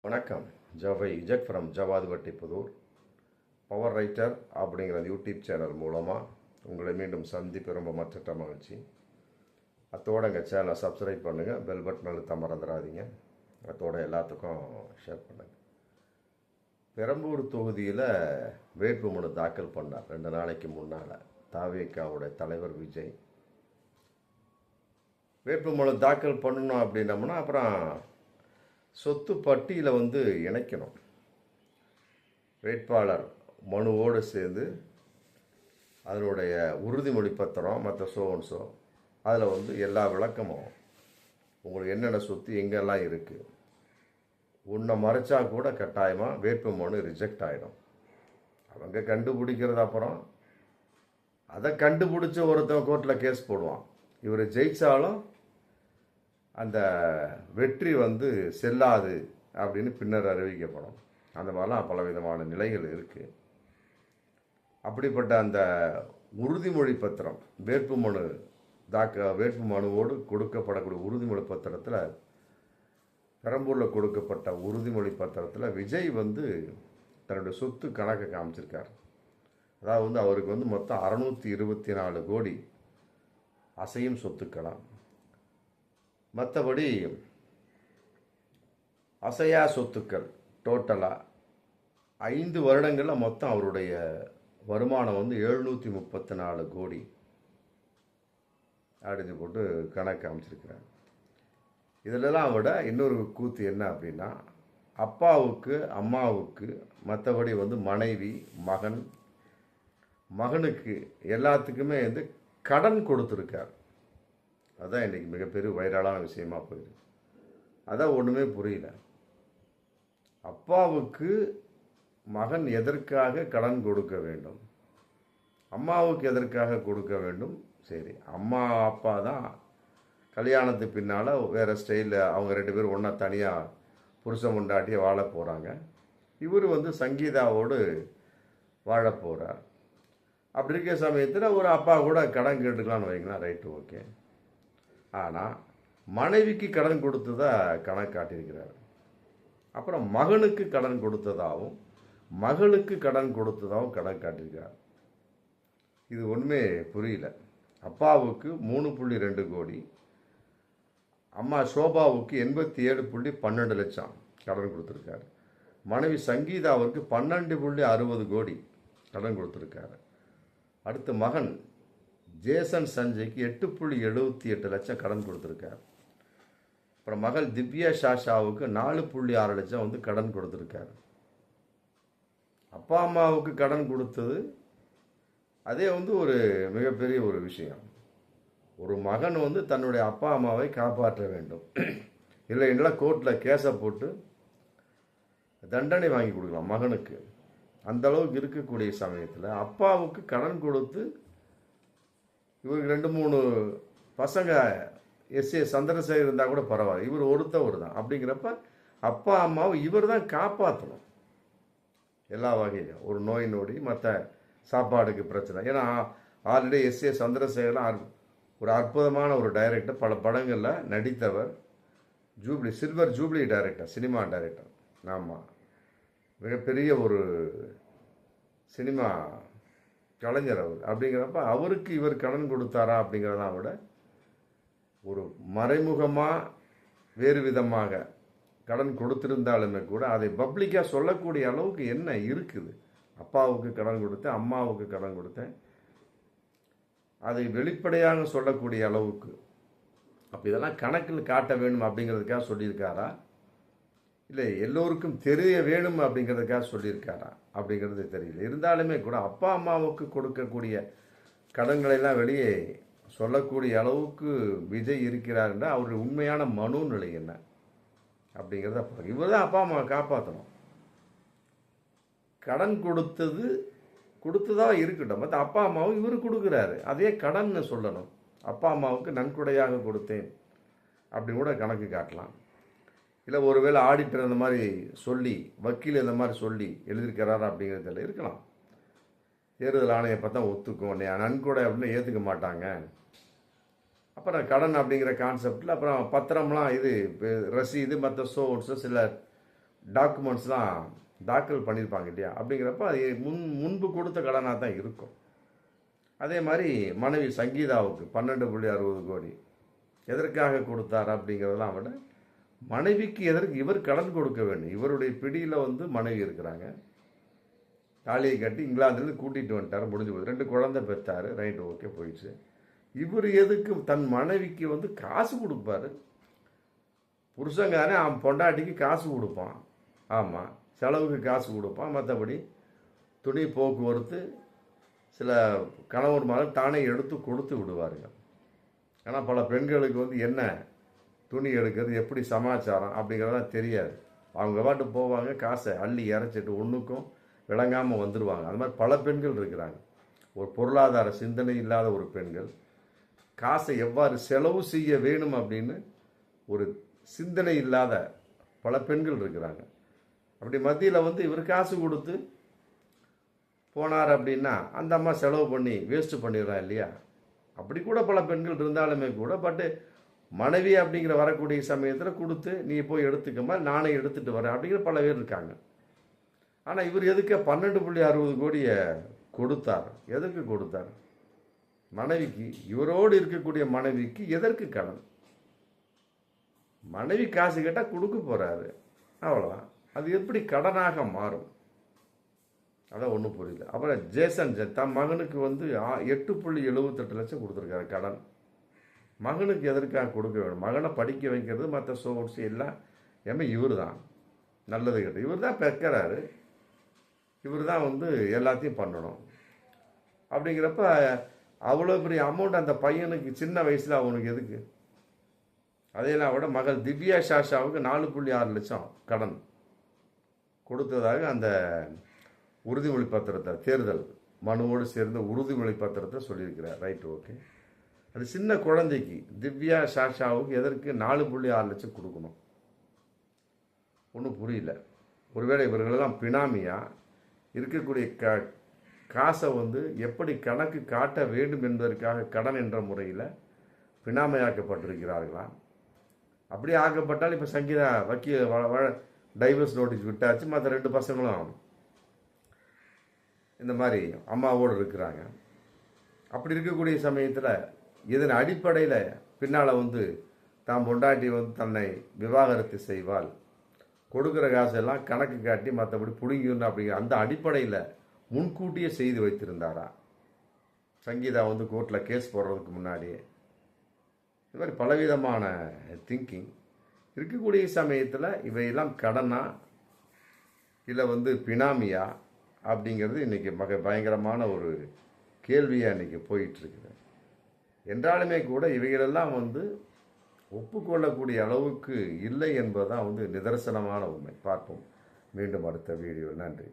வணக்கம். ஜவை இஜக் from ஜவாதுவட்டி Pudur. Power writer அப்படிங்கிற YouTube channel மூலமாக உங்களை மீண்டும் சந்திப்பு ரொம்ப மற்ற மகிழ்ச்சி. அத்தோடு எங்கள் சேனலை சப்ஸ்கிரைப் பண்ணுங்கள், பெல் பட்டன் அழுத்த மறந்துடாதீங்க. அத்தோட எல்லாத்துக்கும் ஷேர் பண்ணுங்கள். பெரம்பூர் தொகுதியில் வேட்புமனு தாக்கல் பண்ணார் 2 நாளைக்கு முன்னால் தாவேகாவுடைய தலைவர் விஜய். வேட்புமனு தாக்கல் பண்ணணும் அப்படின்னம்னா அப்புறம் சொத்து பட்டியலை இணைக்கணும். வேட்பாளர் மனுவோடு சேர்ந்து அதனுடைய உறுதிமொழி பத்திரம் மற்ற சோன்ஸோ அதில் எல்லா விளக்கமும் உங்களுக்கு என்னென்ன சொத்து எங்கெல்லாம் இருக்குது உன்னை மறைச்சா கூட கட்டாயமாக வேட்புமனு ரிஜெக்ட் ஆகிடும். அவங்க கண்டுபிடிக்கிறது அப்புறம் அதை கண்டுபிடிச்ச ஒருத்தன் கோர்ட்டில் கேஸ் போடுவான். இவர் ஜெயித்தாலும் அந்த வெற்றி செல்லாது அப்படின்னு பின்னர் அறிவிக்கப்படும். அந்த மாதிரிலாம் பலவிதமான நிலைகள் இருக்குது. அப்படிப்பட்ட அந்த உறுதிமொழி பத்திரம் வேட்புமனுவோடு கொடுக்கப்படக்கூடிய உறுதிமொழி பத்திரத்தில், பெரம்பூரில் கொடுக்கப்பட்ட உறுதிமொழி பத்திரத்தில் விஜய் தன்னுடைய சொத்து கணக்கை காமிச்சிருக்கார். அதாவது அவருக்கு மொத்தம் 624 கோடி அசையும் சொத்துக்கலாம். மற்றபடி அசையா சொத்துக்கள் டோட்டலாக 5 வருடங்களில் மொத்தம் அவருடைய வருமானம் 734 கோடி அப்படின்னு போட்டு கணக்கு அமைச்சிருக்கிறார். இதிலெல்லாம் விட இன்னொரு கூத்து என்ன அப்படின்னா, அப்பாவுக்கு அம்மாவுக்கு மற்றபடி மனைவி மகனுக்கு எல்லாத்துக்குமே கடன் கொடுத்துருக்கார். அதுதான் இன்றைக்கி மிகப்பெரிய வைரலான விஷயமா போயிருக்கு. அதான் ஒன்றுமே புரியல. அப்பாவுக்கு மகன் எதற்காக கடன் கொடுக்க வேண்டும், அம்மாவுக்கு எதற்காக கொடுக்க வேண்டும்? சரி, அம்மா அப்பா தான் கல்யாணத்துக்கு பின்னால் வேறு ஸ்டைலில் அவங்க 2 பேரும் ஒன்றா தனியாக புருஷன் முண்டாட்டியை வாழ போகிறாங்க. இவர் சங்கீதாவோடு வாழ போகிறார். அப்படி இருக்க சமயத்தில் ஒரு அப்பா கூட கடன் கேட்டுக்கலான்னு வைங்களா, ரைட்டு, ஓகே. ஆனால் மனைவிக்கு கடன் கொடுத்ததா கணக்கு காட்டியிருக்கிறார். அப்புறம் மகனுக்கு கடன் கொடுத்ததாகவும் மகளுக்கு கடன் கொடுத்ததாகவும் கணக்கு காட்டியிருக்கிறார். இது ஒன்றுமே புரியல. அப்பாவுக்கு 3.2 கோடி, அம்மா சோபாவுக்கு 87.12 லட்சம் கடன் கொடுத்துருக்காரு. மனைவி சங்கீதாவுக்கு 12.60 கோடி கடன் கொடுத்துருக்காரு. அடுத்து மகன் ஜேசன் சஞ்சய்க்கு 8.78 லட்சம் கடன் கொடுத்துருக்கார். அப்புறம் மகள் திவ்யா சாஷாவுக்கு 4.6 லட்சம் கடன் கொடுத்துருக்காரு. அப்பா அம்மாவுக்கு கடன் கொடுத்தது அதே ஒரு மிகப்பெரிய ஒரு விஷயம். ஒரு மகன் தன்னுடைய அப்பா அம்மாவை காப்பாற்ற வேண்டும், இல்லைன்னா கோர்ட்டில் கேஸை போட்டு தண்டனை வாங்கி கொடுக்கலாம் மகனுக்கு. அந்த அளவுக்கு இருக்கக்கூடிய சமயத்தில் அப்பாவுக்கு கடன் கொடுத்து இவருக்கு 2-3 பசங்க எஸ்ஏ சந்திரசேகர் இருந்தால் கூட பரவாயில்ல, இவர் ஒருத்தவர் தான். அப்படிங்கிறப்ப அப்பா அம்மாவை இவர் தான் காப்பாற்றணும் எல்லா வகையிலும். ஒரு நோய் நொடி மற்ற சாப்பாடுக்கு பிரச்சனை. ஏன்னா ஆல்ரெடி எஸ்ஏ சந்திரசேகர்லாம் ஒரு அற்புதமான ஒரு டைரக்டர், பல படங்களில் நடித்தவர், silver jubilee director, cinema director. ஆமாம், மிகப்பெரிய ஒரு சினிமா கலைஞர் அவர். அப்படிங்கிறப்ப அவருக்கு இவர் கடன் கொடுத்தாரா அப்படிங்கிறத விட ஒரு மறைமுகமாக வேறு விதமாக கடன் கொடுத்திருந்தாலுமே கூட அதை பப்ளிக்காக சொல்லக்கூடிய அளவுக்கு என்ன இருக்குது. அப்பாவுக்கு கடன் கொடுத்தேன், அம்மாவுக்கு கடன் கொடுத்தேன், அதை வெளிப்படையாக சொல்லக்கூடிய அளவுக்கு. அப்போ இதெல்லாம் கணக்கில் காட்ட வேணும் அப்படிங்கிறதுக்காக சொல்லியிருக்காரா, இல்லை எல்லோருக்கும் தெரிய வேணும் அப்படிங்கிறதுக்காக சொல்லியிருக்காரா அப்படிங்கிறது தெரியல. இருந்தாலுமே கூட அப்பா அம்மாவுக்கு கொடுக்கக்கூடிய கடன்களெல்லாம் வெளியே சொல்லக்கூடிய அளவுக்கு விஜய் இருக்கிறார் என்றால் அவருடைய உண்மையான மனோநிலை என்ன அப்படிங்கிறத இவர் தான் அப்பா அம்மாவை காப்பாற்றணும். கடன் கொடுத்ததாக இருக்கட்டும், மற்ற அப்பா அம்மாவும் இவர் கொடுக்குறாரு, அதே கடன் சொல்லணும். அப்பா அம்மாவுக்கு நன்கொடையாக கொடுத்தேன் அப்படி கூட கணக்கு காட்டலாம். இல்லை ஒருவேளை ஆடிட்டர் அந்த மாதிரி சொல்லி, வக்கீல் இந்த மாதிரி சொல்லி எழுதியிருக்கிறாரா அப்படிங்கிறதுல இருக்கலாம். தேர்தல் ஆணையம் பார்த்தா ஒத்துக்கும், நன்கொடை அப்படின்னு ஏற்றுக்க மாட்டாங்க. அப்புறம் கடன் அப்படிங்கிற கான்செப்டில் அப்புறம் பத்திரம்லாம் இது ரசீது மற்ற சோர்ஸு சில டாக்குமெண்ட்ஸ்லாம் தாக்கல் பண்ணியிருப்பாங்க இல்லையா, அப்படிங்கிறப்ப அது முன்பு கொடுத்த கடனாக தான் இருக்கும். அதே மாதிரி மனைவி சங்கீதாவுக்கு 12.60 கோடி எதற்காக கொடுத்தார் அப்படிங்கிறதெல்லாம் விட மனைவிக்கு எதற்கு இவர் கடன் கொடுக்க வேண்டும். இவருடைய பிடியில் வந்து மனைவி இருக்கிறாங்க. தாலியை கட்டி இங்கிலாந்துலேருந்து கூட்டிகிட்டு வந்துட்டார், முடிஞ்சு போகுது. 2 குழந்தை பெற்றார், ரைட், ஓகே, போயிடுச்சு. இவர் எதுக்கு தன் மனைவிக்கு வந்து காசு கொடுப்பாரு? புருஷங்காரே அவன் பொண்டாட்டிக்கு காசு கொடுப்பான், ஆமாம், செலவுக்கு காசு கொடுப்பான். மற்றபடி துணி போக்குவரத்து சில கணவன்மார்கள் தானே எடுத்து கொடுத்து விடுவார்கள். ஆனால் பல பெண்களுக்கு வந்து என்ன துணி எடுக்கிறது, எப்படி சமாச்சாரம் அப்படிங்கிறதெல்லாம் தெரியாது. அவங்க பாட்டு போவாங்க, காசை அள்ளி இறைச்சிட்டு ஒன்றுக்கும் விளங்காமல் வந்துடுவாங்க. அது மாதிரி பல பெண்கள் இருக்கிறாங்க. ஒரு பொருளாதார சிந்தனை இல்லாத ஒரு பெண்கள், காசை எவ்வாறு செலவு செய்ய வேணும் அப்படின்னு ஒரு சிந்தனை இல்லாத பல பெண்கள் இருக்கிறாங்க. அப்படி மத்தியில் வந்து இவர் காசு கொடுத்து போனார் அப்படின்னா அந்த அம்மா செலவு பண்ணி வேஸ்ட்டு பண்ணிடுறான் இல்லையா. அப்படி கூட பல பெண்கள் இருந்தாலுமே கூட, பட்டு மனைவி அப்படிங்கிற வரக்கூடிய சமயத்தில் கொடுத்து நீ போய் எடுத்துக்கமா, நானே எடுத்துகிட்டு வரேன் அப்படிங்கிற பல பேர் இருக்காங்க. ஆனால் இவர் எதுக்கு 12.60 கோடியை கொடுத்தார்? எதற்கு கொடுத்தார்? மனைவிக்கு, இவரோடு இருக்கக்கூடிய மனைவிக்கு எதற்கு கடன்? மனைவி காசு கேட்டால் கொடுக்க போகிறாரு, அவ்வளோதான். அது எப்படி கடனாக மாறும்? அதான் ஒன்றும் புரியல. அப்புறம் ஜேசன் தன் மகனுக்கு வந்து 8.78 லட்சம் கொடுத்துருக்காரு கடன். மகனுக்கு எதற்காக கொடுக்க வேண்டும்? மகனை படிக்க வைக்கிறது மற்ற சோர்ஸ் எல்லாம் இவர் தான் நல்லது கேட்டு, இவர் தான் பெக்கிறாரு, இவர் தான் வந்து எல்லாத்தையும் பண்ணணும். அப்படிங்கிறப்ப அவ்வளோ பெரிய அமௌண்ட் அந்த பையனுக்கு சின்ன வயசில் அவனுக்கு எதுக்கு? அதையெல்லாம் விட மகள் திவ்யா சாஷாவுக்கு 4.6 லட்சம் கடன் கொடுத்ததாக அந்த உறுதிமொழி பத்திரத்தை, தேர்தல் மனுவோடு சேர்ந்த உறுதிமொழி பத்திரத்தை சொல்லியிருக்கிறார், ரைட், ஓகே. அது சின்ன குழந்தைக்கு திவ்யா சாஷாவுக்கு எதற்கு 4.6 லட்சம் கொடுக்கணும்? ஒன்றும் புரியல. ஒருவேளை இவர்களெல்லாம் பினாமியா இருக்கக்கூடிய காசை வந்து எப்படி கணக்கு காட்ட வேண்டும் என்பதற்காக கடன் என்ற முறையில் பினாமையாக்கப்பட்டிருக்கிறார்களா? அப்படி ஆக்கப்பட்டால் இப்போ சங்கீதா வக்கீல் டைவர்ஸ் நோட்டீஸ் விட்டாச்சு, மற்ற 2 பசங்களும் இந்த மாதிரி அம்மாவோடு இருக்கிறாங்க. அப்படி இருக்கக்கூடிய சமயத்தில் இதன் அடிப்படையில் பின்னால் வந்து தான் பொண்டாட்டி வந்து தன்னை விவாகரத்து செய்வாள், கொடுக்குற காசெல்லாம் கணக்கு காட்டி மற்றபடி பிடுங்கிடணும் அப்படிங்கிற அந்த அடிப்படையில் முன்கூட்டியே செய்து வைத்திருந்தாரா சங்கீதா வந்து கோர்ட்டில் கேஸ் போடுறதுக்கு முன்னாடியே? இது மாதிரி பலவிதமான திங்கிங் இருக்கக்கூடிய சமயத்தில் இவையெல்லாம் கடனா இல்லை வந்து பினாமியா அப்படிங்கிறது இன்றைக்கி பயங்கரமான ஒரு கேள்வியாக இன்றைக்கி போயிட்டுருக்குது. என்றாலுமே கூட இவைகளெல்லாம் வந்து ஒப்புக்கொள்ளக்கூடிய அளவுக்கு இல்லை என்பதுதான் வந்து நிதர்சனமான உண்மை. பார்ப்போம் மீண்டும் அடுத்த வீடியோ. நன்றி.